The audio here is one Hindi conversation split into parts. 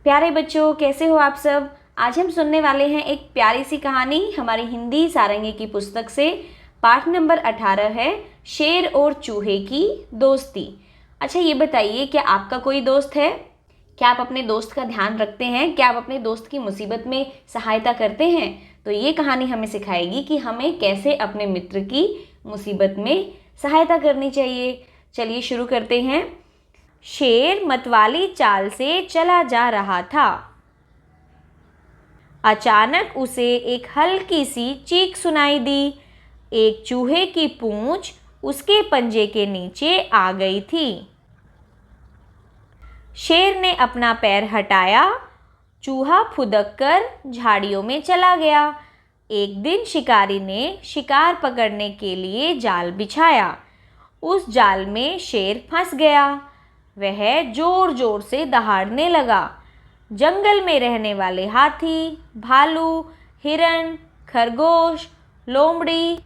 प्यारे बच्चों, कैसे हो आप सब। आज हम सुनने वाले हैं एक प्यारी सी कहानी हमारी हिंदी सारंगी की पुस्तक से। पाठ नंबर 18 है शेर और चूहे की दोस्ती। अच्छा, ये बताइए, क्या आपका कोई दोस्त है? क्या आप अपने दोस्त का ध्यान रखते हैं? क्या आप अपने दोस्त की मुसीबत में सहायता करते हैं? तो ये कहानी हमें सिखाएगी कि हमें कैसे अपने मित्र की मुसीबत में सहायता करनी चाहिए। चलिए शुरू करते हैं। शेर मतवाली चाल से चला जा रहा था। अचानक उसे एक हल्की सी चीख सुनाई दी। एक चूहे की पूंछ उसके पंजे के नीचे आ गई थी। शेर ने अपना पैर हटाया। चूहा फुदक कर झाड़ियों में चला गया। एक दिन शिकारी ने शिकार पकड़ने के लिए जाल बिछाया। उस जाल में शेर फंस गया। वह जोर जोर से दहाड़ने लगा। जंगल में रहने वाले हाथी, भालू, हिरण, खरगोश, लोमड़ी,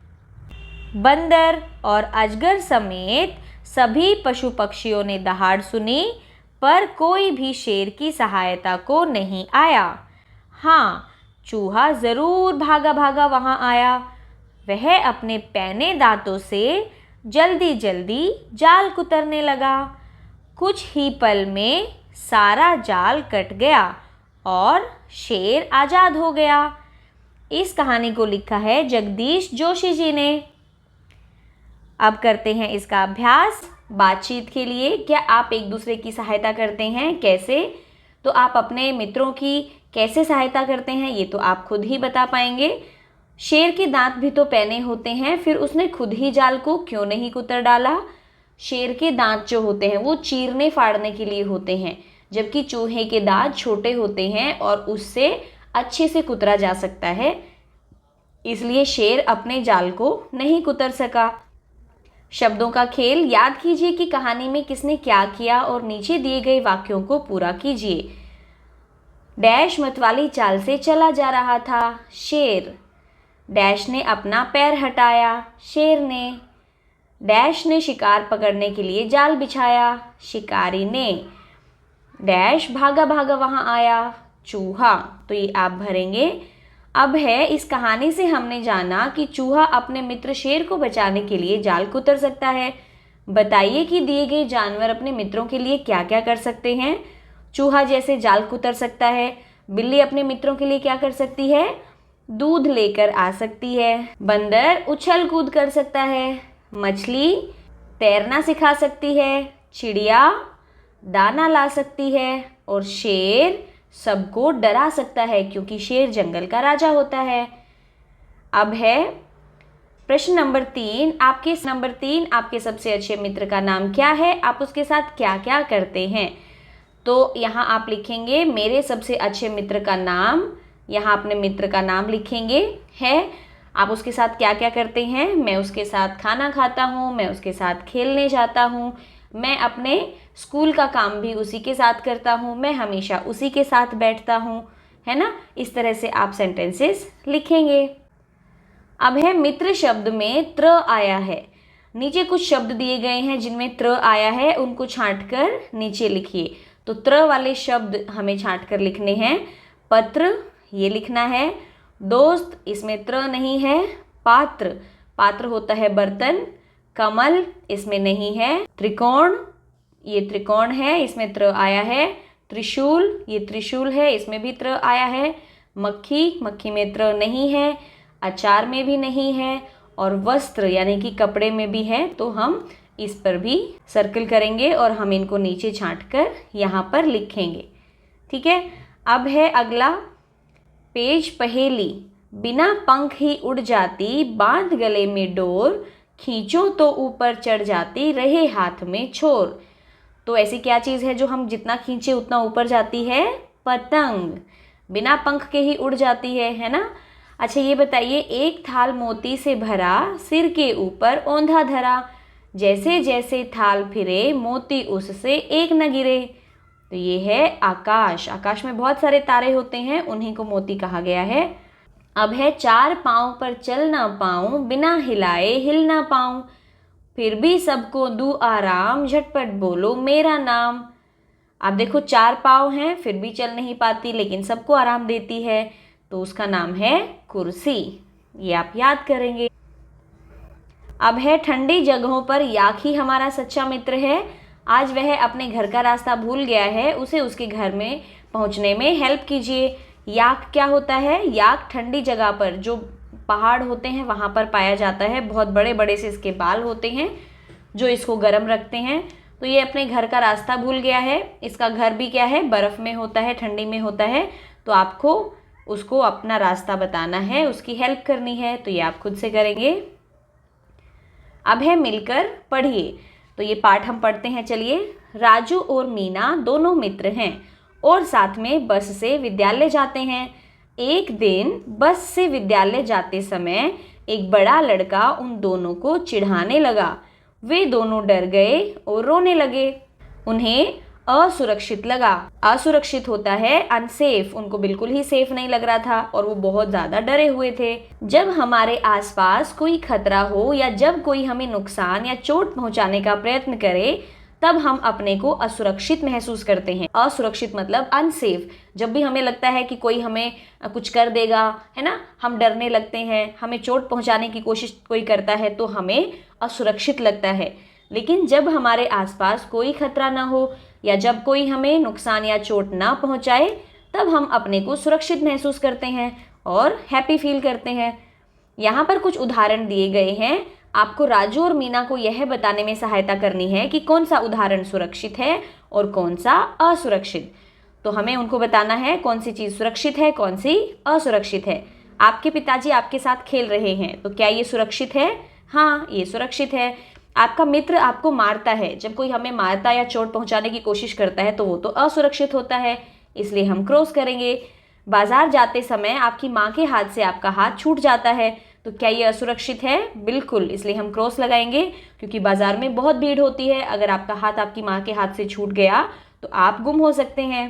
बंदर और अजगर समेत सभी पशु पक्षियों ने दहाड़ सुनी, पर कोई भी शेर की सहायता को नहीं आया। हाँ, चूहा जरूर भागा भागा वहां आया। वह अपने पैने दांतों से जल्दी जल्दी जाल कुतरने लगा। कुछ ही पल में सारा जाल कट गया और शेर आज़ाद हो गया। इस कहानी को लिखा है जगदीश जोशी जी ने। अब करते हैं इसका अभ्यास बातचीत के लिए। क्या आप एक दूसरे की सहायता करते हैं? कैसे? तो आप अपने मित्रों की कैसे सहायता करते हैं ये तो आप खुद ही बता पाएंगे। शेर के दांत भी तो पैने होते हैं, फिर उसने खुद ही जाल को क्यों नहीं कुतर डाला? शेर के दांत जो होते हैं वो चीरने फाड़ने के लिए होते हैं, जबकि चूहे के दांत छोटे होते हैं और उससे अच्छे से कुतरा जा सकता है। इसलिए शेर अपने जाल को नहीं कुतर सका। शब्दों का खेल याद कीजिए कि कहानी में किसने क्या किया और नीचे दिए गए वाक्यों को पूरा कीजिए। डैश मतवाली चाल से चला जा रहा था। शेर। डैश ने अपना पैर हटाया। शेर ने। डैश ने शिकार पकड़ने के लिए जाल बिछाया। शिकारी ने। डैश भागा भागा वहां आया। चूहा। तो ये आप भरेंगे। अब है, इस कहानी से हमने जाना कि चूहा अपने मित्र शेर को बचाने के लिए जाल कुतर सकता है। बताइए कि दिए गए जानवर अपने मित्रों के लिए क्या क्या कर सकते हैं। चूहा जैसे जाल कुतर सकता है। बिल्ली अपने मित्रों के लिए क्या कर सकती है? दूध लेकर आ सकती है। बंदर उछल कूद कर सकता है। मछली तैरना सिखा सकती है। चिड़िया दाना ला सकती है। और शेर सबको डरा सकता है, क्योंकि शेर जंगल का राजा होता है। अब है प्रश्न नंबर 3। आपके सबसे अच्छे मित्र का नाम क्या है? आप उसके साथ क्या क्या करते हैं? तो यहाँ आप लिखेंगे मेरे सबसे अच्छे मित्र का नाम। यहाँ अपने मित्र का नाम लिखेंगे है। आप उसके साथ क्या क्या करते हैं? मैं उसके साथ खाना खाता हूँ, मैं उसके साथ खेलने जाता हूँ, मैं अपने स्कूल का काम भी उसी के साथ करता हूँ, मैं हमेशा उसी के साथ बैठता हूँ, है ना। इस तरह से आप सेंटेंसेस लिखेंगे। अब है मित्र शब्द में त्र आया है। नीचे कुछ शब्द दिए गए हैं जिनमें त्र आया है, उनको छांटकर नीचे लिखिए। तो त्र वाले शब्द हमें छांटकर लिखने हैं। पत्र, ये लिखना है। दोस्त, इसमें त्र नहीं है। पात्र, पात्र होता है बर्तन। कमल, इसमें नहीं है। त्रिकोण, ये त्रिकोण है, इसमें त्र आया है। त्रिशूल, ये त्रिशूल है, इसमें भी त्र आया है। मक्खी, मक्खी में त्र नहीं है। अचार में भी नहीं है। और वस्त्र यानी कि कपड़े में भी है, तो हम इस पर भी सर्कल करेंगे और हम इनको नीचे छांटकर यहाँ पर लिखेंगे। ठीक है। अब है अगला पेज पहेली। बिना पंख ही उड़ जाती, बांध गले में डोर, खींचो तो ऊपर चढ़ जाती, रहे हाथ में छोर। तो ऐसी क्या चीज़ है जो हम जितना खींचे उतना ऊपर जाती है? पतंग। बिना पंख के ही उड़ जाती है ना। अच्छा, ये बताइए, एक थाल मोती से भरा, सिर के ऊपर औंधा धरा, जैसे जैसे थाल फिरे, मोती उससे एक न गिरे। तो ये है आकाश। आकाश में बहुत सारे तारे होते हैं, उन्हीं को मोती कहा गया है। अब है चार पाँव पर चल ना पाऊँ, बिना हिलाए हिल ना पाऊँ, फिर भी सबको दूँ आराम, झटपट बोलो मेरा नाम। आप देखो 4 पाँव हैं फिर भी चल नहीं पाती, लेकिन सबको आराम देती है, तो उसका नाम है कुर्सी। ये आप याद करेंगे। अब है ठंडी जगहों पर याक ही हमारा सच्चा मित्र है। आज वह अपने घर का रास्ता भूल गया है, उसे उसके घर में पहुंचने में हेल्प कीजिए। याक क्या होता है? याक ठंडी जगह पर, जो पहाड़ होते हैं वहाँ पर पाया जाता है। बहुत बड़े बड़े से इसके बाल होते हैं जो इसको गर्म रखते हैं। तो ये अपने घर का रास्ता भूल गया है। इसका घर भी क्या है? बर्फ़ में होता है, ठंडी में होता है। तो आपको उसको अपना रास्ता बताना है, उसकी हेल्प करनी है। तो ये आप खुद से करेंगे। अब है मिलकर पढ़िए। तो ये पाठ हम पढ़ते हैं, चलिए। राजू और मीना दोनों मित्र हैं और साथ में बस से विद्यालय जाते हैं। एक दिन बस से विद्यालय जाते समय एक बड़ा लड़का उन दोनों को चिढ़ाने लगा। वे दोनों डर गए और रोने लगे। उन्हें असुरक्षित लगा। असुरक्षित होता है अनसेफ, उनको बिल्कुल ही सेफ नहीं लग रहा था और वो बहुत ज़्यादा डरे हुए थे। जब हमारे आसपास कोई खतरा हो या जब कोई हमें नुकसान या चोट पहुंचाने का प्रयत्न करे, तब हम अपने को असुरक्षित महसूस करते हैं। असुरक्षित मतलब अनसेफ। जब भी हमें लगता है कि कोई हमें कुछ कर देगा, है ना, हम डरने लगते हैं, हमें चोट पहुंचाने की कोशिश कोई करता है तो हमें असुरक्षित लगता है। लेकिन जब हमारे आसपास कोई खतरा ना हो या जब कोई हमें नुकसान या चोट ना पहुंचाए, तब हम अपने को सुरक्षित महसूस करते हैं और हैप्पी फील करते हैं। यहाँ पर कुछ उदाहरण दिए गए हैं। आपको राजू और मीना को यह बताने में सहायता करनी है कि कौन सा उदाहरण सुरक्षित है और कौन सा असुरक्षित। तो हमें उनको बताना है कौन सी चीज़ सुरक्षित है, कौन सी असुरक्षित है। आपके पिताजी आपके साथ खेल रहे हैं, तो क्या ये सुरक्षित है? हाँ, ये सुरक्षित है। आपका मित्र आपको मारता है, जब कोई हमें मारता या चोट पहुंचाने की कोशिश करता है तो वो तो असुरक्षित होता है, इसलिए हम क्रॉस करेंगे। बाजार जाते समय आपकी माँ के हाथ से आपका हाथ छूट जाता है, तो क्या ये असुरक्षित है? बिल्कुल, इसलिए हम क्रॉस लगाएंगे, क्योंकि बाजार में बहुत भीड़ होती है। अगर आपका हाथ आपकी माँ के हाथ से छूट गया तो आप गुम हो सकते हैं।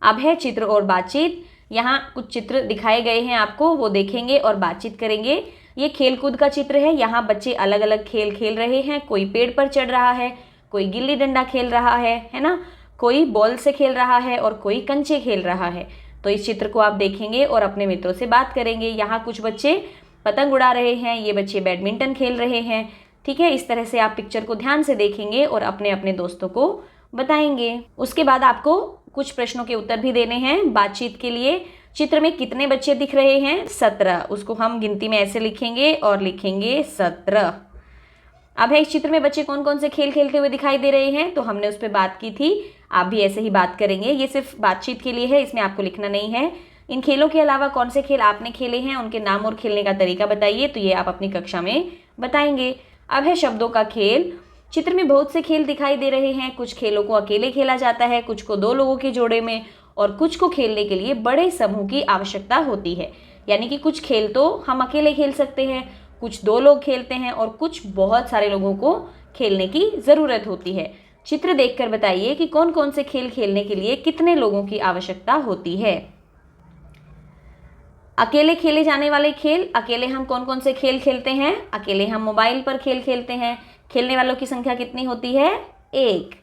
अब है चित्र और बातचीत। यहाँ कुछ चित्र दिखाए गए हैं आपको, वो देखेंगे और बातचीत करेंगे। ये खेल कूद का चित्र है। यहाँ बच्चे अलग अलग खेल खेल रहे हैं। कोई पेड़ पर चढ़ रहा है, कोई गिल्ली डंडा खेल रहा है ना, कोई बॉल से खेल रहा है और कोई कंचे खेल रहा है। तो इस चित्र को आप देखेंगे और अपने मित्रों से बात करेंगे। यहाँ कुछ बच्चे पतंग उड़ा रहे हैं, ये बच्चे बैडमिंटन खेल रहे हैं। ठीक है, इस तरह से आप पिक्चर को ध्यान से देखेंगे और अपने अपने दोस्तों को बताएंगे। उसके बाद आपको कुछ प्रश्नों के उत्तर भी देने हैं बातचीत के लिए। चित्र में कितने बच्चे दिख रहे हैं? 17। उसको हम गिनती में ऐसे लिखेंगे और लिखेंगे 17। अब है इस चित्र में बच्चे कौन कौन से खेल खेलते हुए दिखाई दे रहे हैं, तो हमने उस पर बात की थी। आप भी ऐसे ही बात करेंगे। ये सिर्फ बातचीत के लिए है, इसमें आपको लिखना नहीं है। इन खेलों के अलावा कौन से खेल आपने खेले हैं, उनके नाम और खेलने का तरीका बताइए, तो ये आप अपनी कक्षा में बताएंगे। अब है शब्दों का खेल। चित्र में बहुत से खेल दिखाई दे रहे हैं। कुछ खेलों को अकेले खेला जाता है, कुछ को 2 लोगों के जोड़े में और कुछ को खेलने के लिए बड़े समूह की आवश्यकता होती है। यानी कि कुछ खेल तो हम अकेले खेल सकते हैं, कुछ 2 लोग खेलते हैं और कुछ बहुत सारे लोगों को खेलने की ज़रूरत होती है। चित्र देखकर बताइए कि कौन कौन से खेल खेलने के लिए कितने लोगों की आवश्यकता होती है। अकेले खेले जाने वाले खेल, अकेले हम कौन कौन से खेल खेलते हैं? अकेले हम मोबाइल पर खेल खेलते हैं। खेलने वालों की संख्या कितनी होती है? 1।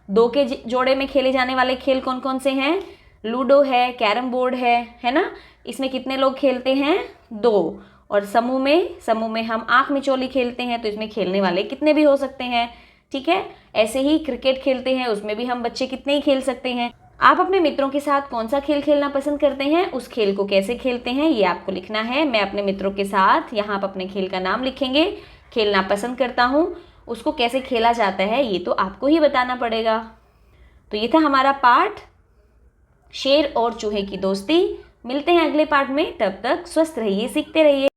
2 के जोड़े में खेले जाने वाले खेल कौन कौन से हैं? लूडो है, कैरम बोर्ड है ना। इसमें कितने लोग खेलते हैं? 2। और समूह में हम आँख मिचौली खेलते हैं, तो इसमें खेलने वाले कितने भी हो सकते हैं। ठीक है, ऐसे ही क्रिकेट खेलते हैं, उसमें भी हम बच्चे कितने ही खेल सकते हैं। आप अपने मित्रों के साथ कौन सा खेल खेलना पसंद करते हैं, उस खेल को कैसे खेलते हैं, ये आपको लिखना है। मैं अपने मित्रों के साथ, यहाँ आप अपने खेल का नाम लिखेंगे। खेलना पसंद करता हूँ, उसको कैसे खेला जाता है ये तो आपको ही बताना पड़ेगा। तो ये था हमारा पाठ, शेर और चूहे की दोस्ती। मिलते हैं अगले पाठ में, तब तक स्वस्थ रहिए, सीखते रहिए।